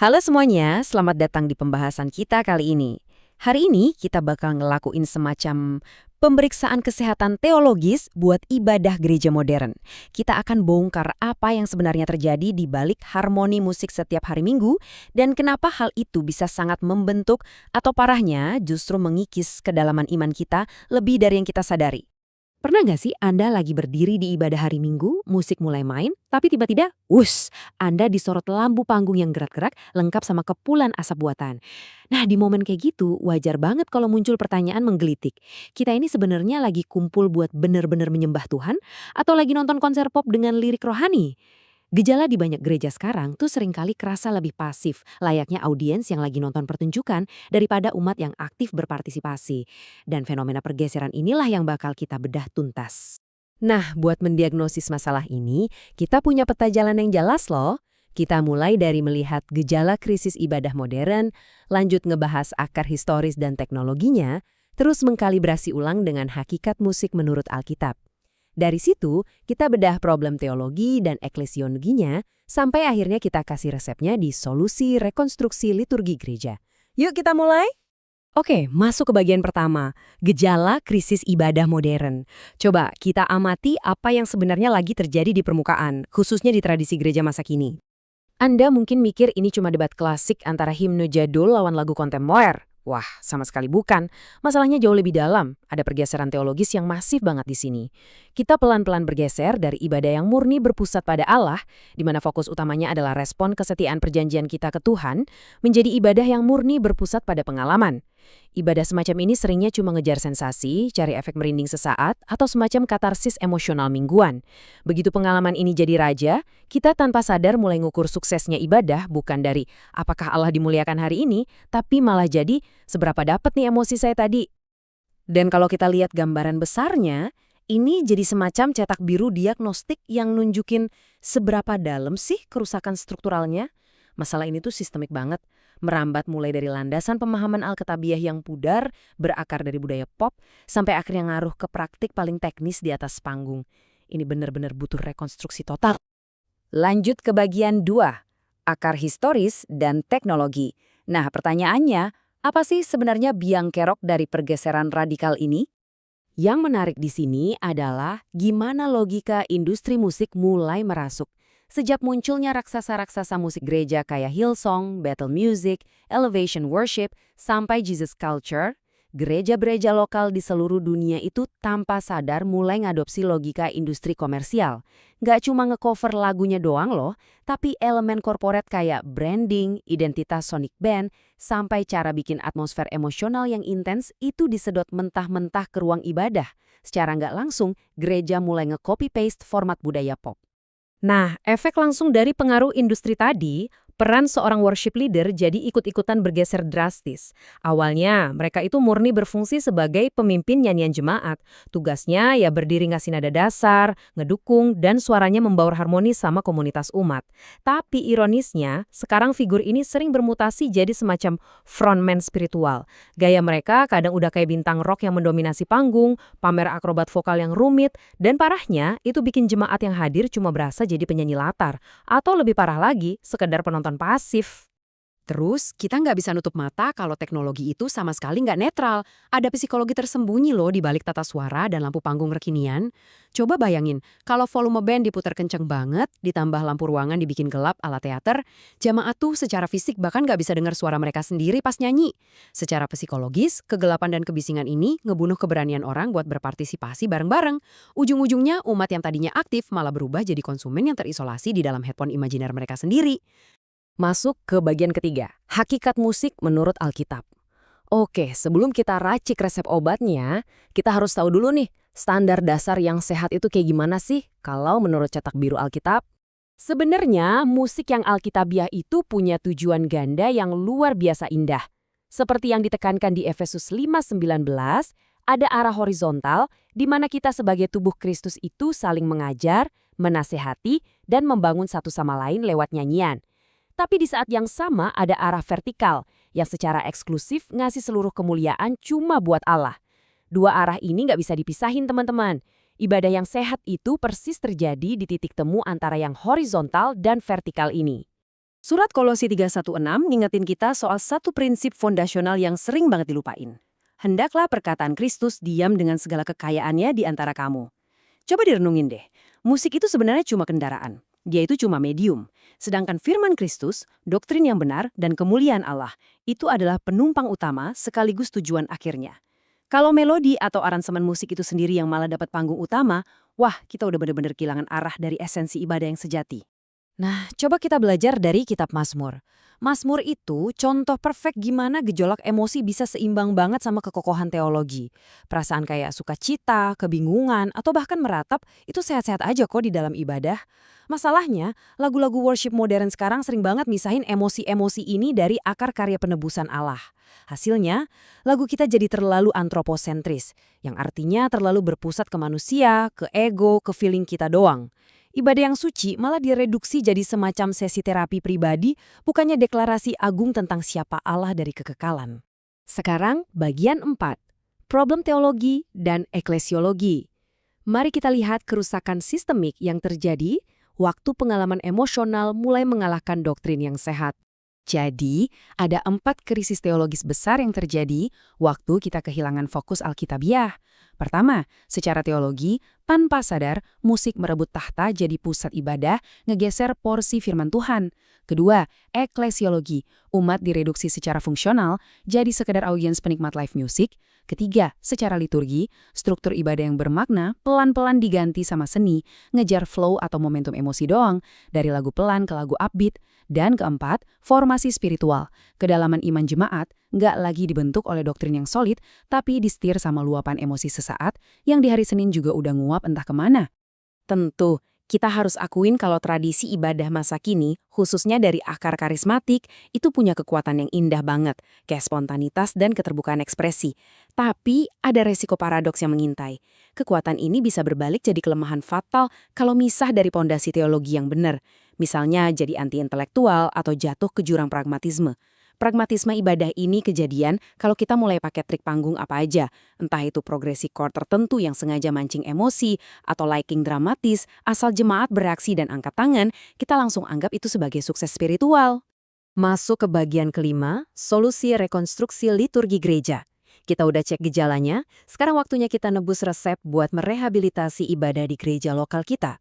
Halo semuanya, selamat datang di pembahasan kita kali ini. Hari ini kita bakal ngelakuin semacam pemeriksaan kesehatan teologis buat ibadah gereja modern. Kita akan bongkar apa yang sebenarnya terjadi di balik harmoni musik setiap hari Minggu dan kenapa hal itu bisa sangat membentuk atau parahnya justru mengikis kedalaman iman kita lebih dari yang kita sadari. Pernah nggak sih Anda lagi berdiri di ibadah hari Minggu, musik mulai main, tapi tiba-tiba, Anda disorot lampu panggung yang gerak-gerak lengkap sama kepulan asap buatan. Nah, di momen kayak gitu, wajar banget kalau muncul pertanyaan menggelitik. Kita ini sebenarnya lagi kumpul buat bener-bener menyembah Tuhan atau lagi nonton konser pop dengan lirik rohani? Gejala di banyak gereja sekarang tuh seringkali kerasa lebih pasif, layaknya audiens yang lagi nonton pertunjukan daripada umat yang aktif berpartisipasi. Dan fenomena pergeseran inilah yang bakal kita bedah tuntas. Nah, buat mendiagnosis masalah ini, kita punya peta jalan yang jelas loh. Kita mulai dari melihat gejala krisis ibadah modern, lanjut ngebahas akar historis dan teknologinya, terus mengkalibrasi ulang dengan hakikat musik menurut Alkitab. Dari situ, kita bedah problem teologi dan eklesiologinya, sampai akhirnya kita kasih resepnya di solusi rekonstruksi liturgi gereja. Yuk kita mulai? Oke, masuk ke bagian pertama, gejala krisis ibadah modern. Coba kita amati apa yang sebenarnya lagi terjadi di permukaan, khususnya di tradisi gereja masa kini. Anda mungkin mikir ini cuma debat klasik antara himne jadul lawan lagu kontemporer. Wah, sama sekali bukan. Masalahnya jauh lebih dalam. Ada pergeseran teologis yang masif banget di sini. Kita pelan-pelan bergeser dari ibadah yang murni berpusat pada Allah, di mana fokus utamanya adalah respon kesetiaan perjanjian kita ke Tuhan, menjadi ibadah yang murni berpusat pada pengalaman. Ibadah semacam ini seringnya cuma ngejar sensasi, cari efek merinding sesaat, atau semacam katarsis emosional mingguan. Begitu pengalaman ini jadi raja, kita tanpa sadar mulai ngukur suksesnya ibadah bukan dari apakah Allah dimuliakan hari ini, tapi malah jadi seberapa dapat nih emosi saya tadi. Dan kalau kita lihat gambaran besarnya, ini jadi semacam cetak biru diagnostik yang nunjukin seberapa dalam sih kerusakan strukturalnya. Masalah ini tuh sistemik banget, merambat mulai dari landasan pemahaman Alkitabiah yang pudar, berakar dari budaya pop, sampai akhirnya ngaruh ke praktik paling teknis di atas panggung. Ini benar-benar butuh rekonstruksi total. Lanjut ke bagian 2, akar historis dan teknologi. Nah, pertanyaannya, apa sih sebenarnya biang kerok dari pergeseran radikal ini? Yang menarik di sini adalah gimana logika industri musik mulai merasuk. Sejak munculnya raksasa-raksasa musik gereja kayak Hillsong, Battle Music, Elevation Worship, sampai Jesus Culture, gereja-gereja lokal di seluruh dunia itu tanpa sadar mulai ngadopsi logika industri komersial. Nggak cuma nge-cover lagunya doang loh, tapi elemen korporat kayak branding, identitas sonic band, sampai cara bikin atmosfer emosional yang intens itu disedot mentah-mentah ke ruang ibadah. Secara nggak langsung, gereja mulai nge-copy-paste format budaya pop. Nah, efek langsung dari pengaruh industri tadi, peran seorang worship leader jadi ikut-ikutan bergeser drastis. Awalnya, mereka itu murni berfungsi sebagai pemimpin nyanyian jemaat. Tugasnya ya berdiri ngasih nada dasar, ngedukung, dan suaranya membaur harmoni sama komunitas umat. Tapi ironisnya, sekarang figur ini sering bermutasi jadi semacam frontman spiritual. Gaya mereka kadang udah kayak bintang rock yang mendominasi panggung, pamer akrobat vokal yang rumit, dan parahnya itu bikin jemaat yang hadir cuma berasa jadi penyanyi latar. Atau lebih parah lagi, sekedar penonton pasif. Terus, kita nggak bisa nutup mata kalau teknologi itu sama sekali nggak netral. Ada psikologi tersembunyi loh di balik tata suara dan lampu panggung kekinian. Coba bayangin, kalau volume band diputar kenceng banget, ditambah lampu ruangan dibikin gelap ala teater, jamaah tuh secara fisik bahkan nggak bisa dengar suara mereka sendiri pas nyanyi. Secara psikologis, kegelapan dan kebisingan ini ngebunuh keberanian orang buat berpartisipasi bareng-bareng. Ujung-ujungnya, umat yang tadinya aktif malah berubah jadi konsumen yang terisolasi di dalam headphone imajiner mereka sendiri. Masuk ke bagian ketiga, hakikat musik menurut Alkitab. Oke, sebelum kita racik resep obatnya, kita harus tahu dulu nih, standar dasar yang sehat itu kayak gimana sih kalau menurut cetak biru Alkitab? Sebenarnya, musik yang Alkitabiah itu punya tujuan ganda yang luar biasa indah. Seperti yang ditekankan di Efesus 5:19, ada arah horizontal di mana kita sebagai tubuh Kristus itu saling mengajar, menasehati, dan membangun satu sama lain lewat nyanyian. Tapi di saat yang sama ada arah vertikal yang secara eksklusif ngasih seluruh kemuliaan cuma buat Allah. Dua arah ini nggak bisa dipisahin teman-teman. Ibadah yang sehat itu persis terjadi di titik temu antara yang horizontal dan vertikal ini. Surat Kolose 3:16 ngingetin kita soal satu prinsip fondasional yang sering banget dilupain. Hendaklah perkataan Kristus diam dengan segala kekayaannya di antara kamu. Coba direnungin deh, musik itu sebenarnya cuma kendaraan. Dia itu cuma medium. Sedangkan firman Kristus, doktrin yang benar, dan kemuliaan Allah, itu adalah penumpang utama sekaligus tujuan akhirnya. Kalau melodi atau aransemen musik itu sendiri yang malah dapat panggung utama, wah, kita udah bener-bener kehilangan arah dari esensi ibadah yang sejati. Nah, coba kita belajar dari kitab Mazmur. Mazmur itu contoh perfect gimana gejolak emosi bisa seimbang banget sama kekokohan teologi. Perasaan kayak sukacita, kebingungan, atau bahkan meratap itu sehat-sehat aja kok di dalam ibadah. Masalahnya, lagu-lagu worship modern sekarang sering banget misahin emosi-emosi ini dari akar karya penebusan Allah. Hasilnya, lagu kita jadi terlalu antroposentris, yang artinya terlalu berpusat ke manusia, ke ego, ke feeling kita doang. Ibadah yang suci malah direduksi jadi semacam sesi terapi pribadi, bukannya deklarasi agung tentang siapa Allah dari kekekalan. Sekarang, bagian 4. Problem teologi dan eklesiologi. Mari kita lihat kerusakan sistemik yang terjadi waktu pengalaman emosional mulai mengalahkan doktrin yang sehat. Jadi, ada 4 krisis teologis besar yang terjadi waktu kita kehilangan fokus Alkitabiah. Pertama, secara teologi, tanpa sadar, musik merebut tahta jadi pusat ibadah, ngegeser porsi firman Tuhan. Kedua, eklesiologi, umat direduksi secara fungsional, jadi sekedar audiens penikmat live music. Ketiga, secara liturgi, struktur ibadah yang bermakna pelan-pelan diganti sama seni, ngejar flow atau momentum emosi doang, dari lagu pelan ke lagu upbeat. Dan keempat, formasi spiritual, kedalaman iman jemaat, nggak lagi dibentuk oleh doktrin yang solid, tapi disetir sama luapan emosi sesaat yang di hari Senin juga udah nguap entah kemana. Tentu, kita harus akuin kalau tradisi ibadah masa kini, khususnya dari akar karismatik, itu punya kekuatan yang indah banget, kayak spontanitas dan keterbukaan ekspresi. Tapi ada resiko paradoks yang mengintai. Kekuatan ini bisa berbalik jadi kelemahan fatal kalau misah dari pondasi teologi yang benar. Misalnya jadi anti-intelektual atau jatuh ke jurang pragmatisme. Pragmatisme ibadah ini kejadian kalau kita mulai pakai trik panggung apa aja, entah itu progresi chord tertentu yang sengaja mancing emosi, atau liking dramatis, asal jemaat bereaksi dan angkat tangan, kita langsung anggap itu sebagai sukses spiritual. Masuk ke bagian kelima, solusi rekonstruksi liturgi gereja. Kita udah cek gejalanya, sekarang waktunya kita nebus resep buat merehabilitasi ibadah di gereja lokal kita.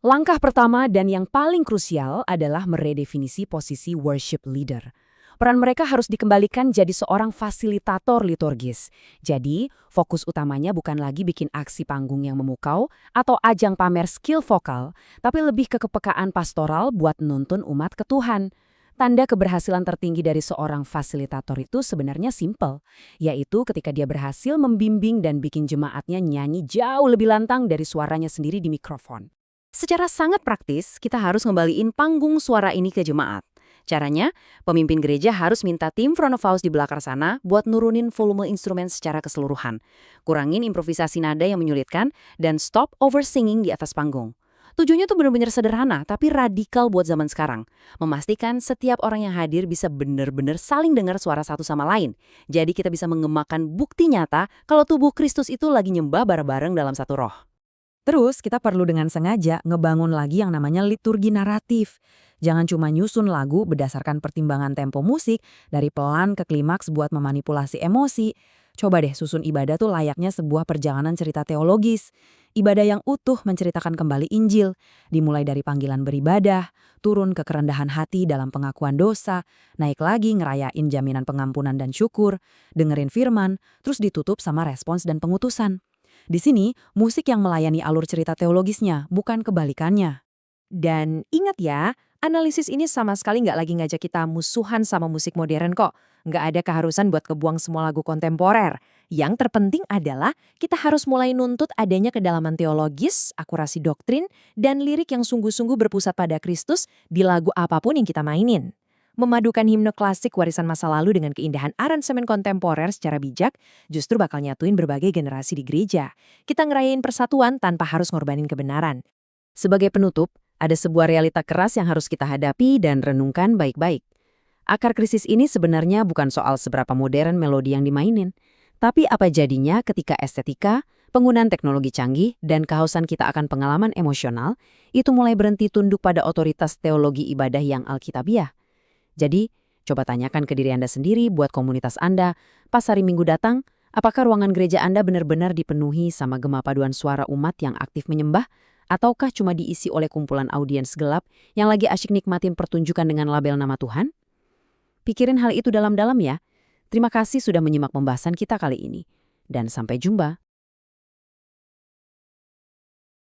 Langkah pertama dan yang paling krusial adalah meredefinisi posisi worship leader. Peran mereka harus dikembalikan jadi seorang fasilitator liturgis. Jadi, fokus utamanya bukan lagi bikin aksi panggung yang memukau atau ajang pamer skill vokal, tapi lebih ke kepekaan pastoral buat nuntun umat ke Tuhan. Tanda keberhasilan tertinggi dari seorang fasilitator itu sebenarnya simpel, yaitu ketika dia berhasil membimbing dan bikin jemaatnya nyanyi jauh lebih lantang dari suaranya sendiri di mikrofon. Secara sangat praktis, kita harus ngembaliin panggung suara ini ke jemaat. Caranya, pemimpin gereja harus minta tim front of house di belakang sana buat nurunin volume instrumen secara keseluruhan. Kurangin improvisasi nada yang menyulitkan, dan stop oversinging di atas panggung. Tujuannya tuh benar-benar sederhana, tapi radikal buat zaman sekarang. Memastikan setiap orang yang hadir bisa benar-benar saling dengar suara satu sama lain. Jadi kita bisa mengemakan bukti nyata kalau tubuh Kristus itu lagi nyembah bareng-bareng dalam satu roh. Terus kita perlu dengan sengaja ngebangun lagi yang namanya liturgi naratif. Jangan cuma nyusun lagu berdasarkan pertimbangan tempo musik, dari pelan ke klimaks buat memanipulasi emosi. Coba deh susun ibadah tuh layaknya sebuah perjalanan cerita teologis. Ibadah yang utuh menceritakan kembali Injil, dimulai dari panggilan beribadah, turun ke kerendahan hati dalam pengakuan dosa, naik lagi ngerayain jaminan pengampunan dan syukur, dengerin firman, terus ditutup sama respons dan pengutusan. Di sini, musik yang melayani alur cerita teologisnya, bukan kebalikannya. Dan ingat ya, analisis ini sama sekali nggak lagi ngajak kita musuhan sama musik modern kok. Nggak ada keharusan buat kebuang semua lagu kontemporer. Yang terpenting adalah kita harus mulai nuntut adanya kedalaman teologis, akurasi doktrin, dan lirik yang sungguh-sungguh berpusat pada Kristus di lagu apapun yang kita mainin. Memadukan himne klasik warisan masa lalu dengan keindahan aransemen kontemporer secara bijak justru bakal nyatuin berbagai generasi di gereja. Kita ngerayain persatuan tanpa harus ngorbanin kebenaran. Sebagai penutup, ada sebuah realita keras yang harus kita hadapi dan renungkan baik-baik. Akar krisis ini sebenarnya bukan soal seberapa modern melodi yang dimainin, tapi apa jadinya ketika estetika, penggunaan teknologi canggih, dan kehausan kita akan pengalaman emosional, itu mulai berhenti tunduk pada otoritas teologi ibadah yang alkitabiah. Jadi, coba tanyakan ke diri Anda sendiri buat komunitas Anda, pas hari Minggu datang, apakah ruangan gereja Anda benar-benar dipenuhi sama gema paduan suara umat yang aktif menyembah, ataukah cuma diisi oleh kumpulan audiens gelap yang lagi asyik nikmatin pertunjukan dengan label nama Tuhan? Pikirin hal itu dalam-dalam ya. Terima kasih sudah menyimak pembahasan kita kali ini. Dan sampai jumpa.